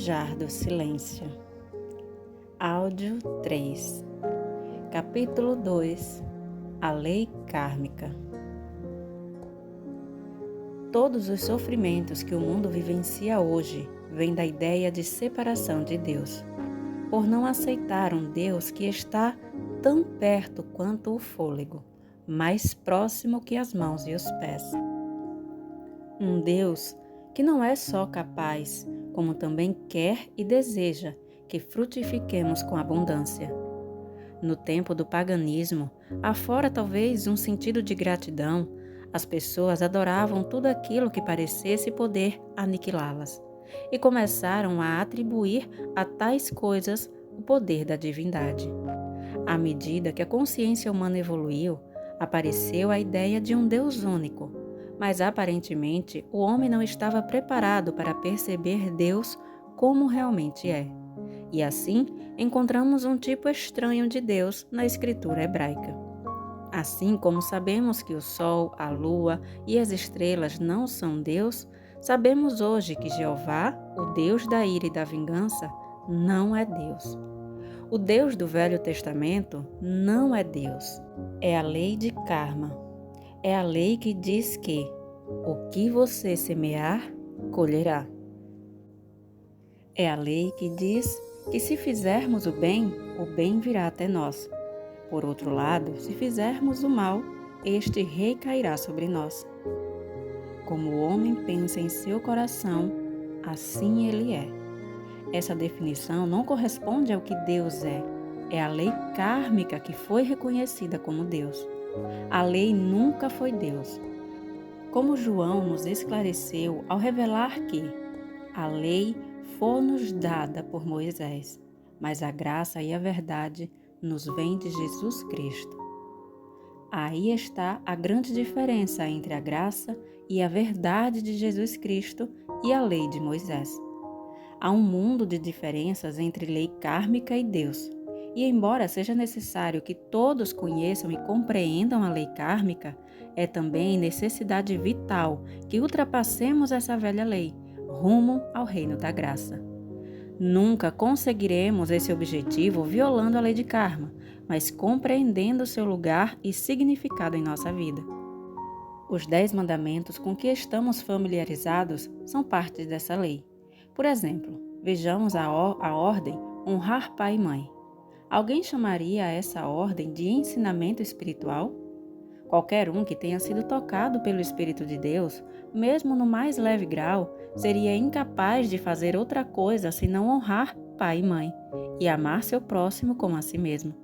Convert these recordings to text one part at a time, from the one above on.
Desejar do silêncio. Áudio 3. Capítulo 2. A lei kármica. Todos os sofrimentos que o mundo vivencia hoje vêm da ideia de separação de Deus, por não aceitar um Deus que está tão perto quanto o fôlego, mais próximo que as mãos e os pés. Um Deus que não é só capaz, como também quer e deseja que frutifiquemos com abundância. No tempo do paganismo, afora talvez um sentido de gratidão, as pessoas adoravam tudo aquilo que parecesse poder aniquilá-las e começaram a atribuir a tais coisas o poder da divindade. À medida que a consciência humana evoluiu, apareceu a ideia de um Deus único, mas aparentemente o homem não estava preparado para perceber Deus como realmente é. E assim encontramos um tipo estranho de Deus na escritura hebraica. Assim como sabemos que o sol, a lua e as estrelas não são Deus, sabemos hoje que Jeová, o Deus da ira e da vingança, não é Deus. O Deus do Velho Testamento não é Deus. É a lei de karma. É a lei que diz que o que você semear, colherá. É a lei que diz que se fizermos o bem virá até nós. Por outro lado, se fizermos o mal, este recairá sobre nós. Como o homem pensa em seu coração, assim ele é. Essa definição não corresponde ao que Deus é. É a lei kármica que foi reconhecida como Deus. A lei nunca foi Deus. Como João nos esclareceu ao revelar que a lei foi-nos dada por Moisés, mas a graça e a verdade nos vêm de Jesus Cristo. Aí está a grande diferença entre a graça e a verdade de Jesus Cristo e a lei de Moisés. Há um mundo de diferenças entre lei kármica e Deus. E embora seja necessário que todos conheçam e compreendam a lei kármica, é também necessidade vital que ultrapassemos essa velha lei, rumo ao reino da graça. Nunca conseguiremos esse objetivo violando a lei de karma, mas compreendendo seu lugar e significado em nossa vida. Os 10 mandamentos com que estamos familiarizados são parte dessa lei. Por exemplo, vejamos a ordem honrar pai e mãe. Alguém chamaria essa ordem de ensinamento espiritual? Qualquer um que tenha sido tocado pelo Espírito de Deus, mesmo no mais leve grau, seria incapaz de fazer outra coisa senão honrar pai e mãe e amar seu próximo como a si mesmo.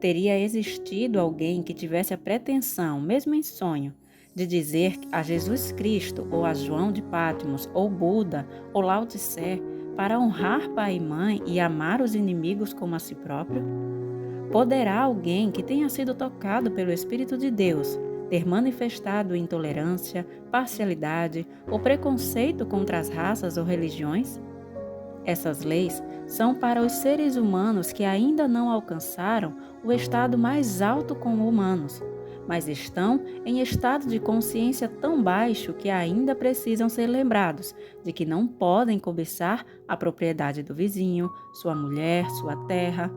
Teria existido alguém que tivesse a pretensão, mesmo em sonho, de dizer a Jesus Cristo ou a João de Patmos ou Buda ou Lao Tse para honrar pai e mãe e amar os inimigos como a si próprio? Poderá alguém que tenha sido tocado pelo Espírito de Deus ter manifestado intolerância, parcialidade ou preconceito contra as raças ou religiões? Essas leis são para os seres humanos que ainda não alcançaram o estado mais alto como humanos, mas estão em estado de consciência tão baixo que ainda precisam ser lembrados de que não podem cobiçar a propriedade do vizinho, sua mulher, sua terra.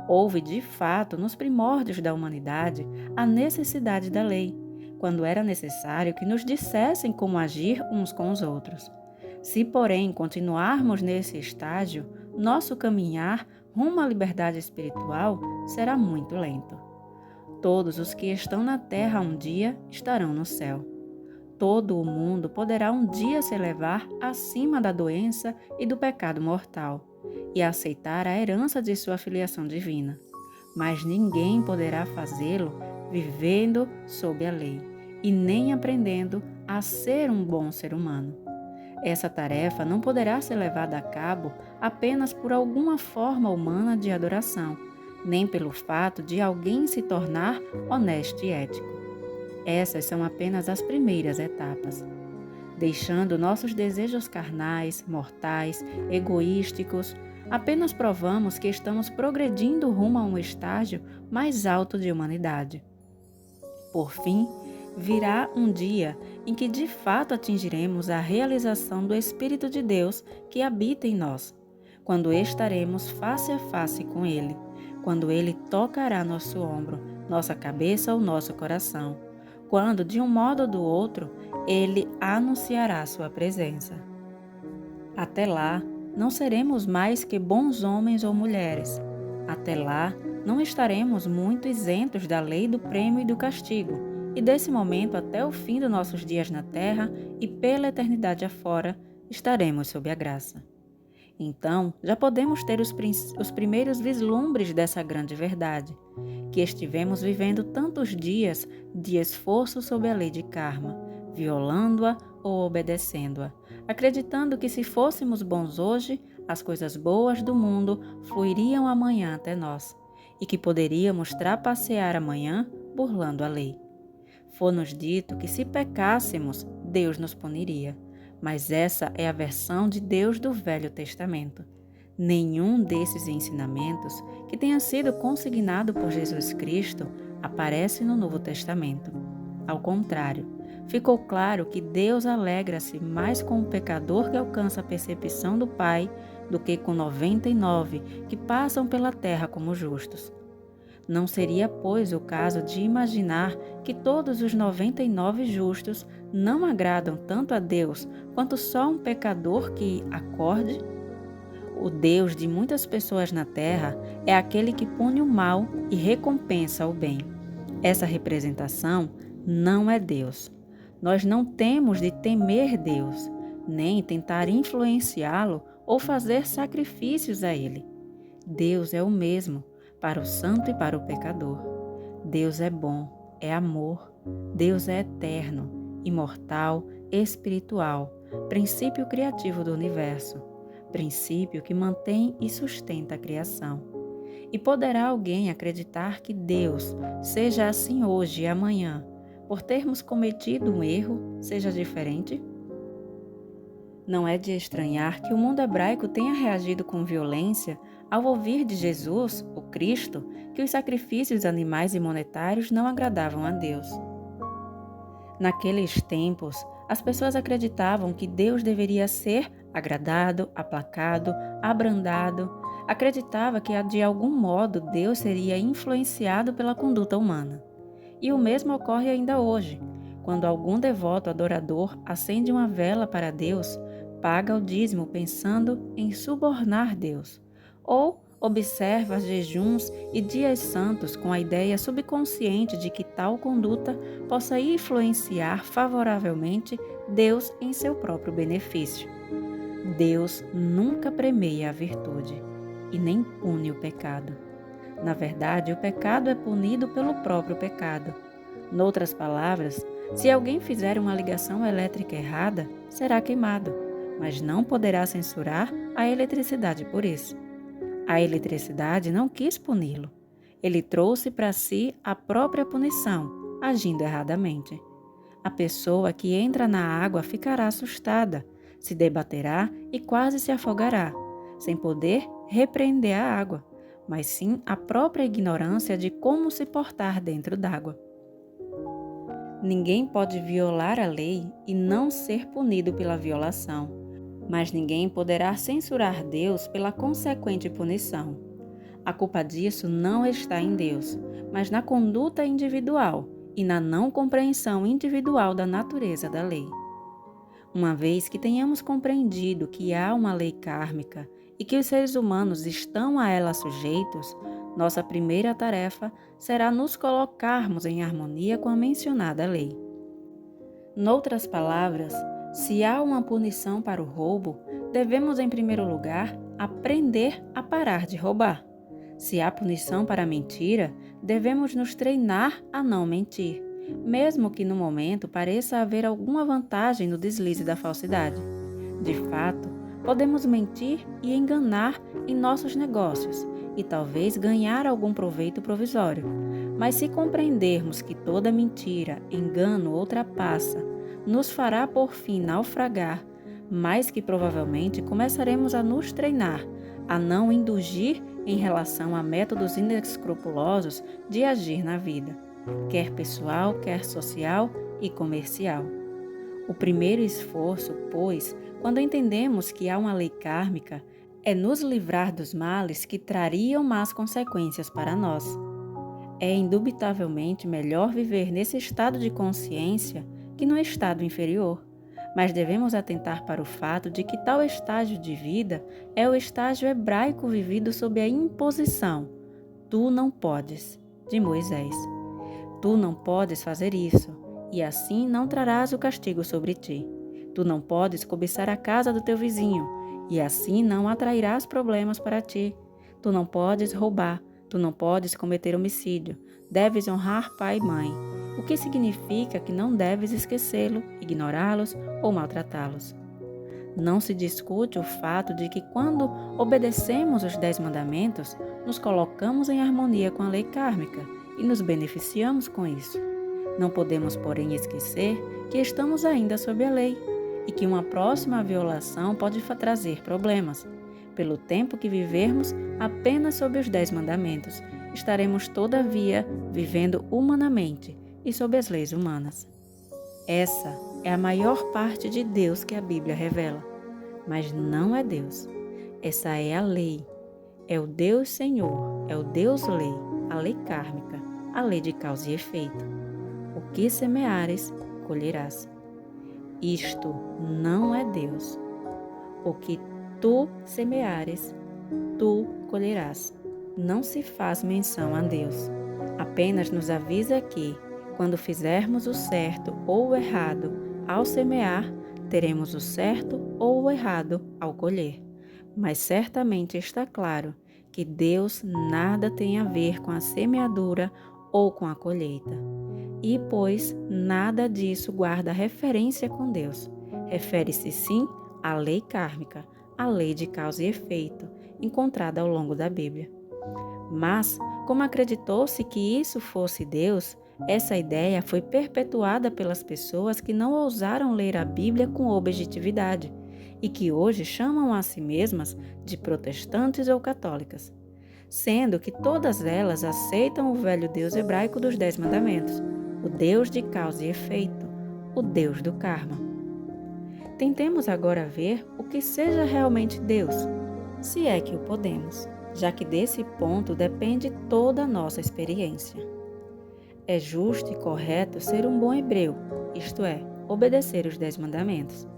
Houve, de fato, nos primórdios da humanidade, a necessidade da lei, quando era necessário que nos dissessem como agir uns com os outros. Se, porém, continuarmos nesse estágio, nosso caminhar rumo à liberdade espiritual será muito lento. Todos os que estão na terra um dia estarão no céu. Todo o mundo poderá um dia se elevar acima da doença e do pecado mortal e aceitar a herança de sua filiação divina. Mas ninguém poderá fazê-lo vivendo sob a lei e nem aprendendo a ser um bom ser humano. Essa tarefa não poderá ser levada a cabo apenas por alguma forma humana de adoração, nem pelo fato de alguém se tornar honesto e ético. Essas são apenas as primeiras etapas. Deixando nossos desejos carnais, mortais, egoísticos, apenas provamos que estamos progredindo rumo a um estágio mais alto de humanidade. Por fim, virá um dia em que de fato atingiremos a realização do Espírito de Deus que habita em nós, quando estaremos face a face com Ele, quando Ele tocará nosso ombro, nossa cabeça ou nosso coração, quando, de um modo ou do outro, Ele anunciará sua presença. Até lá, não seremos mais que bons homens ou mulheres. Até lá, não estaremos muito isentos da lei do prêmio e do castigo, e desse momento até o fim dos nossos dias na terra e pela eternidade afora, estaremos sob a graça. Então, já podemos ter os primeiros vislumbres dessa grande verdade, que estivemos vivendo tantos dias de esforço sob a lei de karma, violando-a ou obedecendo-a, acreditando que se fôssemos bons hoje, as coisas boas do mundo fluiriam amanhã até nós, e que poderíamos trapacear amanhã burlando a lei. Foi-nos dito que se pecássemos, Deus nos puniria. Mas essa é a versão de Deus do Velho Testamento. Nenhum desses ensinamentos que tenha sido consignado por Jesus Cristo aparece no Novo Testamento. Ao contrário, ficou claro que Deus alegra-se mais com o pecador que alcança a percepção do Pai do que com 99 que passam pela terra como justos. Não seria, pois, o caso de imaginar que todos os 99 justos não agradam tanto a Deus quanto só um pecador que acorde? O Deus de muitas pessoas na terra é aquele que pune o mal e recompensa o bem. Essa representação não é Deus. Nós não temos de temer Deus, nem tentar influenciá-lo ou fazer sacrifícios a Ele. Deus é o mesmo para o santo e para o pecador. Deus é bom, é amor. Deus é eterno, imortal, espiritual, princípio criativo do universo, princípio que mantém e sustenta a criação. E poderá alguém acreditar que Deus seja assim hoje e amanhã, por termos cometido um erro, seja diferente? Não é de estranhar que o mundo hebraico tenha reagido com violência ao ouvir de Jesus, o Cristo, que os sacrifícios animais e monetários não agradavam a Deus. Naqueles tempos, as pessoas acreditavam que Deus deveria ser agradado, aplacado, abrandado. Acreditava que de algum modo Deus seria influenciado pela conduta humana. E o mesmo ocorre ainda hoje, quando algum devoto adorador acende uma vela para Deus, paga o dízimo pensando em subornar Deus, ou observa jejuns e dias santos com a ideia subconsciente de que tal conduta possa influenciar favoravelmente Deus em seu próprio benefício. Deus nunca premia a virtude e nem pune o pecado. Na verdade, o pecado é punido pelo próprio pecado. Noutras palavras, se alguém fizer uma ligação elétrica errada, será queimado, mas não poderá censurar a eletricidade por isso. A eletricidade não quis puni-lo. Ele trouxe para si a própria punição, agindo erradamente. A pessoa que entra na água ficará assustada, se debaterá e quase se afogará, sem poder repreender a água, mas sim a própria ignorância de como se portar dentro d'água. Ninguém pode violar a lei e não ser punido pela violação, mas ninguém poderá censurar Deus pela consequente punição. A culpa disso não está em Deus, mas na conduta individual e na não compreensão individual da natureza da lei. Uma vez que tenhamos compreendido que há uma lei kármica e que os seres humanos estão a ela sujeitos, nossa primeira tarefa será nos colocarmos em harmonia com a mencionada lei. Noutras palavras, se há uma punição para o roubo, devemos, em primeiro lugar, aprender a parar de roubar. Se há punição para a mentira, devemos nos treinar a não mentir, mesmo que no momento pareça haver alguma vantagem no deslize da falsidade. De fato, podemos mentir e enganar em nossos negócios e talvez ganhar algum proveito provisório. Mas se compreendermos que toda mentira, engano ou trapaça nos fará por fim naufragar, mais que provavelmente começaremos a nos treinar a não indulgir em relação a métodos inescrupulosos de agir na vida, quer pessoal, quer social e comercial. O primeiro esforço, pois, quando entendemos que há uma lei kármica, é nos livrar dos males que trariam más consequências para nós. É indubitavelmente melhor viver nesse estado de consciência que no estado inferior, mas devemos atentar para o fato de que tal estágio de vida é o estágio hebraico vivido sob a imposição "tu não podes" de Moisés. Tu não podes fazer isso, e assim não trarás o castigo sobre ti. Tu não podes cobiçar a casa do teu vizinho, e assim não atrairás problemas para ti. Tu não podes roubar, tu não podes cometer homicídio. Deves honrar pai e mãe, o que significa que não deves esquecê-lo, ignorá-los ou maltratá-los. Não se discute o fato de que quando obedecemos os 10 mandamentos, nos colocamos em harmonia com a lei kármica e nos beneficiamos com isso. Não podemos, porém, esquecer que estamos ainda sob a lei e que uma próxima violação pode trazer problemas. Pelo tempo que vivermos apenas sob os 10 mandamentos, estaremos, todavia, vivendo humanamente e sob as leis humanas. Essa é a maior parte de Deus que a Bíblia revela, mas não é Deus. Essa é a lei. É o Deus Senhor, é o Deus Lei, a lei kármica, a lei de causa e efeito. O que semeares, colherás. Isto não é Deus. O que tu semeares, tu colherás. Não se faz menção a Deus. Apenas nos avisa que, quando fizermos o certo ou o errado ao semear, teremos o certo ou o errado ao colher. Mas certamente está claro que Deus nada tem a ver com a semeadura ou com a colheita. E, pois, nada disso guarda referência com Deus. Refere-se sim à lei kármica, à lei de causa e efeito, encontrada ao longo da Bíblia. Mas, como acreditou-se que isso fosse Deus, essa ideia foi perpetuada pelas pessoas que não ousaram ler a Bíblia com objetividade e que hoje chamam a si mesmas de protestantes ou católicas, sendo que todas elas aceitam o velho Deus hebraico dos 10 mandamentos, o Deus de causa e efeito, o Deus do karma. Tentemos agora ver o que seja realmente Deus, se é que o podemos, já que desse ponto depende toda a nossa experiência. É justo e correto ser um bom hebreu, isto é, obedecer os 10 mandamentos.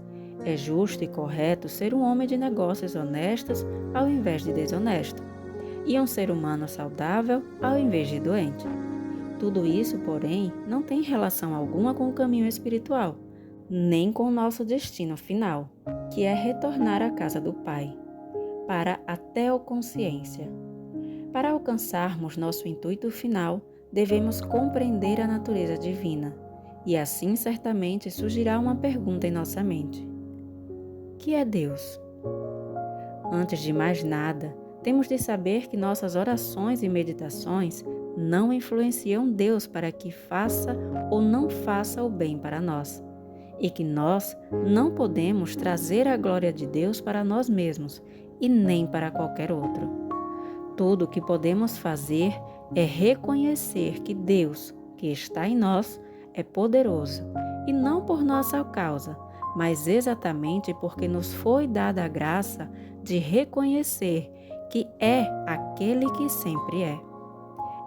É justo e correto ser um homem de negócios honestos ao invés de desonesto, e um ser humano saudável ao invés de doente. Tudo isso, porém, não tem relação alguma com o caminho espiritual, nem com o nosso destino final, que é retornar à casa do Pai, para a teoconsciência. Para alcançarmos nosso intuito final, devemos compreender a natureza divina, e assim certamente surgirá uma pergunta em nossa mente: que é Deus? Antes de mais nada, temos de saber que nossas orações e meditações não influenciam Deus para que faça ou não faça o bem para nós, e que nós não podemos trazer a glória de Deus para nós mesmos e nem para qualquer outro. Tudo o que podemos fazer é reconhecer que Deus, que está em nós, é poderoso, e não por nossa causa, mas exatamente porque nos foi dada a graça de reconhecer que é aquele que sempre é.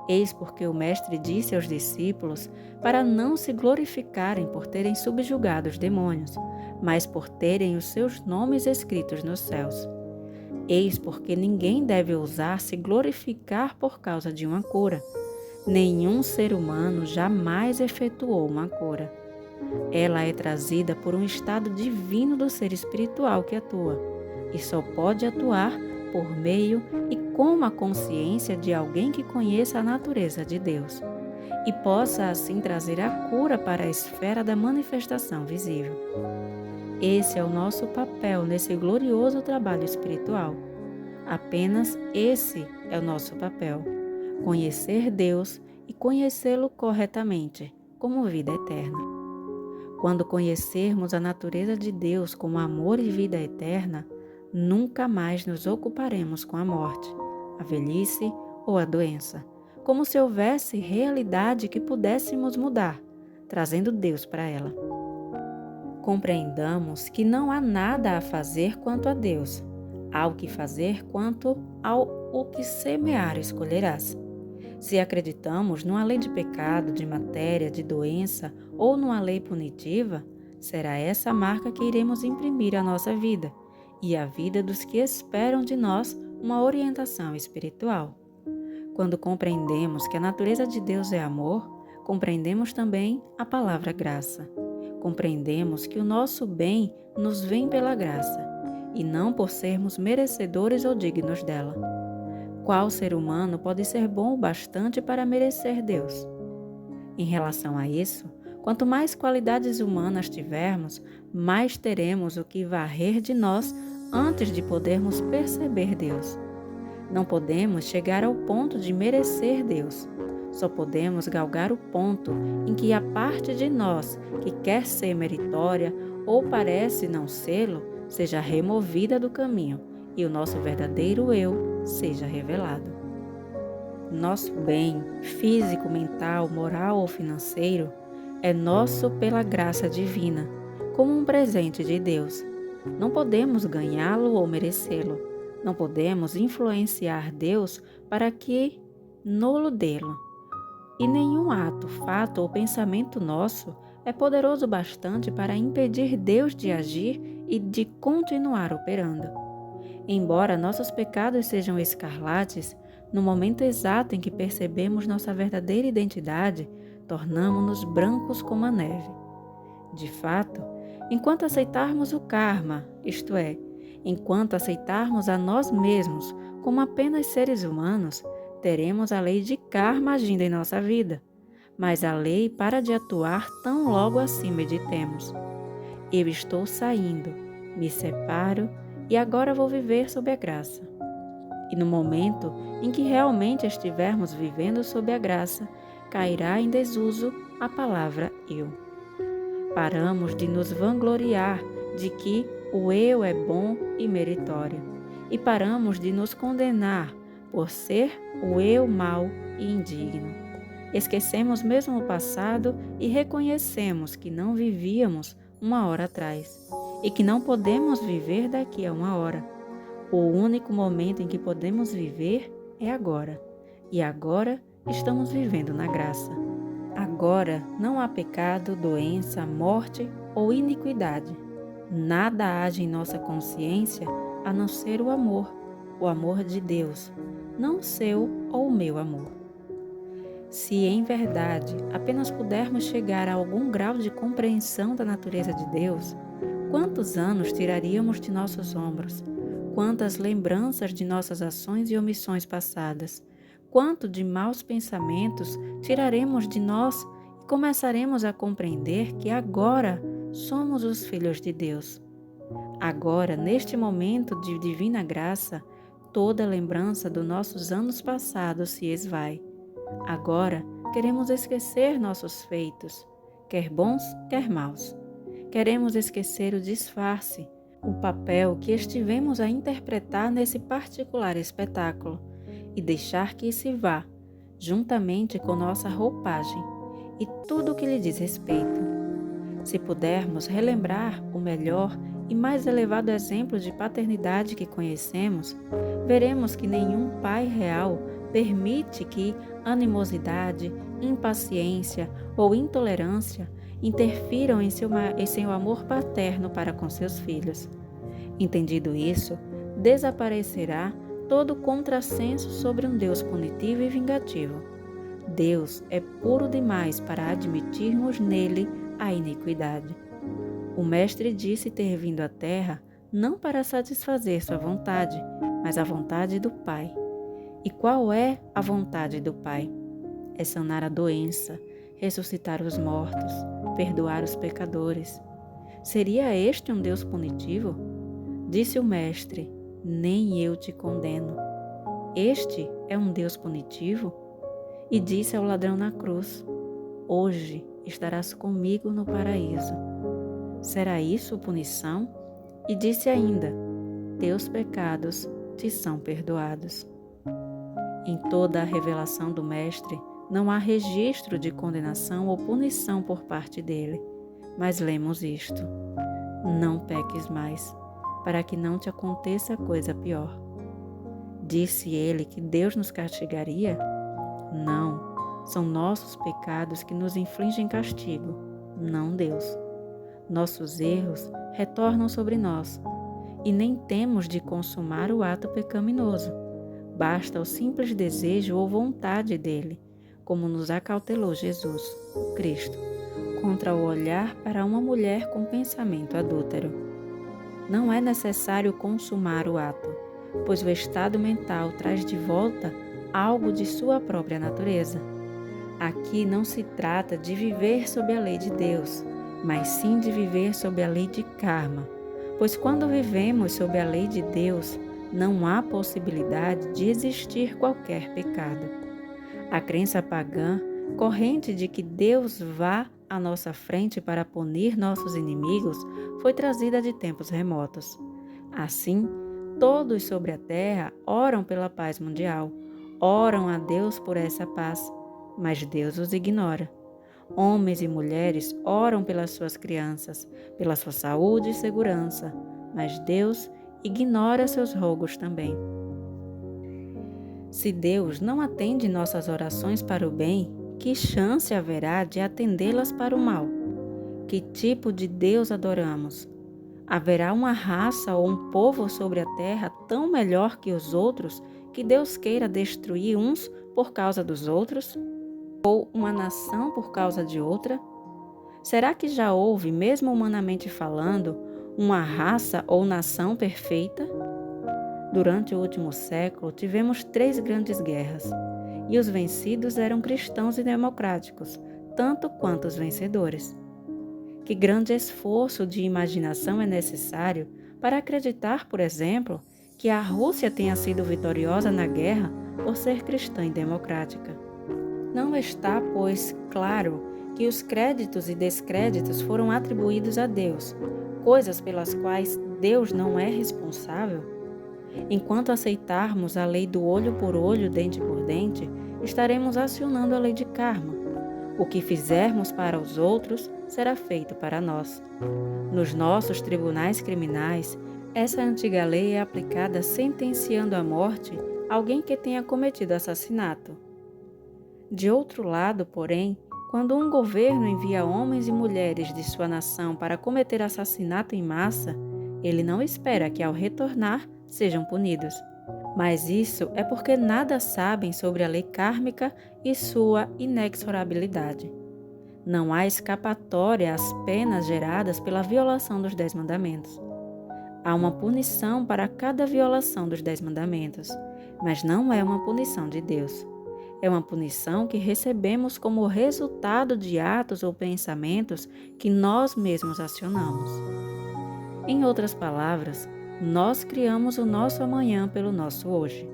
Eis porque o Mestre disse aos discípulos para não se glorificarem por terem subjugado os demônios, mas por terem os seus nomes escritos nos céus. Eis porque ninguém deve ousar se glorificar por causa de uma cura. Nenhum ser humano jamais efetuou uma cura. Ela é trazida por um estado divino do ser espiritual que atua, e só pode atuar por meio e com a consciência de alguém que conheça a natureza de Deus, e possa assim trazer a cura para a esfera da manifestação visível. Esse é o nosso papel nesse glorioso trabalho espiritual. Apenas esse é o nosso papel: conhecer Deus e conhecê-lo corretamente, como vida eterna. Quando conhecermos a natureza de Deus como amor e vida eterna, nunca mais nos ocuparemos com a morte, a velhice ou a doença, como se houvesse realidade que pudéssemos mudar, trazendo Deus para ela. Compreendamos que não há nada a fazer quanto a Deus. Há o que fazer quanto ao o que semear escolherás. Se acreditamos numa lei de pecado, de matéria, de doença ou numa lei punitiva, será essa a marca que iremos imprimir à nossa vida e à vida dos que esperam de nós uma orientação espiritual. Quando compreendemos que a natureza de Deus é amor, compreendemos também a palavra graça. Compreendemos que o nosso bem nos vem pela graça, e não por sermos merecedores ou dignos dela. Qual ser humano pode ser bom o bastante para merecer Deus? Em relação a isso, quanto mais qualidades humanas tivermos, mais teremos o que varrer de nós antes de podermos perceber Deus. Não podemos chegar ao ponto de merecer Deus. Só podemos galgar o ponto em que a parte de nós que quer ser meritória ou parece não sê-lo, seja removida do caminho e o nosso verdadeiro eu seja revelado. Nosso bem, físico, mental, moral ou financeiro, é nosso pela graça divina, como um presente de Deus. Não podemos ganhá-lo ou merecê-lo. Não podemos influenciar Deus para que nolo dê-lo. E nenhum ato, fato ou pensamento nosso é poderoso bastante para impedir Deus de agir e de continuar operando. Embora nossos pecados sejam escarlates, no momento exato em que percebemos nossa verdadeira identidade, tornamo-nos brancos como a neve. De fato, enquanto aceitarmos o karma, isto é, enquanto aceitarmos a nós mesmos como apenas seres humanos, teremos a lei de karma agindo em nossa vida, mas a lei para de atuar tão logo assim meditemos. Eu estou saindo, me separo e agora vou viver sob a graça. E no momento em que realmente estivermos vivendo sob a graça, cairá em desuso a palavra eu. Paramos de nos vangloriar de que o eu é bom e meritório, e paramos de nos condenar por ser o eu mau e indigno. Esquecemos mesmo o passado e reconhecemos que não vivíamos uma hora atrás e que não podemos viver daqui a uma hora. O único momento em que podemos viver é agora, e agora estamos vivendo na graça. Agora não há pecado, doença, morte ou iniquidade. Nada age em nossa consciência a não ser o amor de Deus, não o seu ou o meu amor. Se em verdade apenas pudermos chegar a algum grau de compreensão da natureza de Deus, quantos anos tiraríamos de nossos ombros? Quantas lembranças de nossas ações e omissões passadas? Quanto de maus pensamentos tiraremos de nós e começaremos a compreender que agora somos os filhos de Deus. Agora, neste momento de divina graça, toda lembrança dos nossos anos passados se esvai. Agora, queremos esquecer nossos feitos, quer bons, quer maus. Queremos esquecer o disfarce, o papel que estivemos a interpretar nesse particular espetáculo e deixar que se vá, juntamente com nossa roupagem e tudo o que lhe diz respeito. Se pudermos relembrar o melhor e mais elevado exemplo de paternidade que conhecemos, veremos que nenhum pai real permite que animosidade, impaciência ou intolerância interfiram em seu amor paterno para com seus filhos. Entendido isso, desaparecerá todo contrassenso sobre um Deus punitivo e vingativo. Deus é puro demais para admitirmos nele a iniquidade. O Mestre disse ter vindo à Terra não para satisfazer sua vontade, mas a vontade do Pai. E qual é a vontade do Pai? É sanar a doença, ressuscitar os mortos, perdoar os pecadores. Seria este um Deus punitivo? Disse o Mestre, nem eu te condeno. Este é um Deus punitivo? E disse ao ladrão na cruz, hoje estarás comigo no paraíso. Será isso punição? E disse ainda, teus pecados te são perdoados. Em toda a revelação do Mestre, não há registro de condenação ou punição por parte dele. Mas lemos isto: não peques mais, para que não te aconteça coisa pior. Disse ele que Deus nos castigaria? Não, são nossos pecados que nos infligem castigo, não Deus. Nossos erros retornam sobre nós e nem temos de consumar o ato pecaminoso. Basta o simples desejo ou vontade dele, como nos acautelou Jesus, o Cristo, contra o olhar para uma mulher com pensamento adúltero. Não é necessário consumar o ato, pois o estado mental traz de volta algo de sua própria natureza. Aqui não se trata de viver sob a lei de Deus, mas sim de viver sob a lei de karma, pois quando vivemos sob a lei de Deus, não há possibilidade de existir qualquer pecado. A crença pagã, corrente de que Deus vá à nossa frente para punir nossos inimigos, foi trazida de tempos remotos. Assim, todos sobre a terra oram pela paz mundial, oram a Deus por essa paz, mas Deus os ignora. Homens e mulheres oram pelas suas crianças, pela sua saúde e segurança, mas Deus ignora seus rogos também. Se Deus não atende nossas orações para o bem, que chance haverá de atendê-las para o mal? Que tipo de Deus adoramos? Haverá uma raça ou um povo sobre a terra tão melhor que os outros que Deus queira destruir uns por causa dos outros? Ou uma nação por causa de outra? Será que já houve, mesmo humanamente falando, uma raça ou nação perfeita? Durante o último século, tivemos 3 grandes guerras, e os vencidos eram cristãos e democráticos, tanto quanto os vencedores. Que grande esforço de imaginação é necessário para acreditar, por exemplo, que a Rússia tenha sido vitoriosa na guerra por ser cristã e democrática. Não está, pois, claro que os créditos e descréditos foram atribuídos a Deus, coisas pelas quais Deus não é responsável? Enquanto aceitarmos a lei do olho por olho, dente por dente, estaremos acionando a lei de karma. O que fizermos para os outros será feito para nós. Nos nossos tribunais criminais, essa antiga lei é aplicada sentenciando à morte alguém que tenha cometido assassinato. De outro lado, porém, quando um governo envia homens e mulheres de sua nação para cometer assassinato em massa, ele não espera que ao retornar sejam punidos. Mas isso é porque nada sabem sobre a lei kármica e sua inexorabilidade. Não há escapatória às penas geradas pela violação dos 10 mandamentos. Há uma punição para cada violação dos 10 mandamentos, mas não é uma punição de Deus. É uma punição que recebemos como resultado de atos ou pensamentos que nós mesmos acionamos. Em outras palavras, nós criamos o nosso amanhã pelo nosso hoje.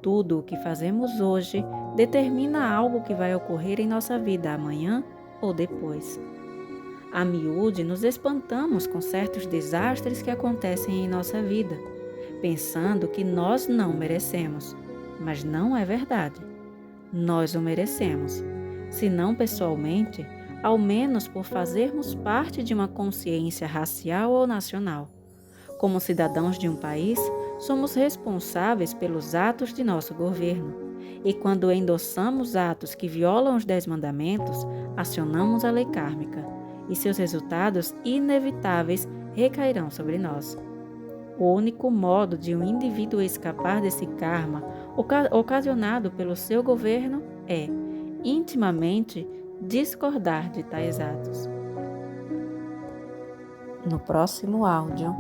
Tudo o que fazemos hoje determina algo que vai ocorrer em nossa vida amanhã ou depois. A miúde nos espantamos com certos desastres que acontecem em nossa vida, pensando que nós não merecemos, mas não é verdade. Nós o merecemos, se não pessoalmente, ao menos por fazermos parte de uma consciência racial ou nacional. Como cidadãos de um país, somos responsáveis pelos atos de nosso governo, e quando endossamos atos que violam os 10 mandamentos, acionamos a lei kármica, e seus resultados inevitáveis recairão sobre nós. O único modo de um indivíduo escapar desse karma ocasionado pelo seu governo é, intimamente, discordar de tais atos. No próximo áudio,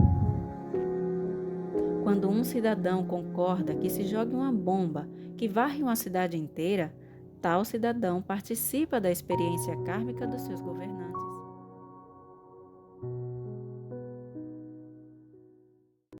quando um cidadão concorda que se jogue uma bomba que varre uma cidade inteira, tal cidadão participa da experiência kármica dos seus governantes.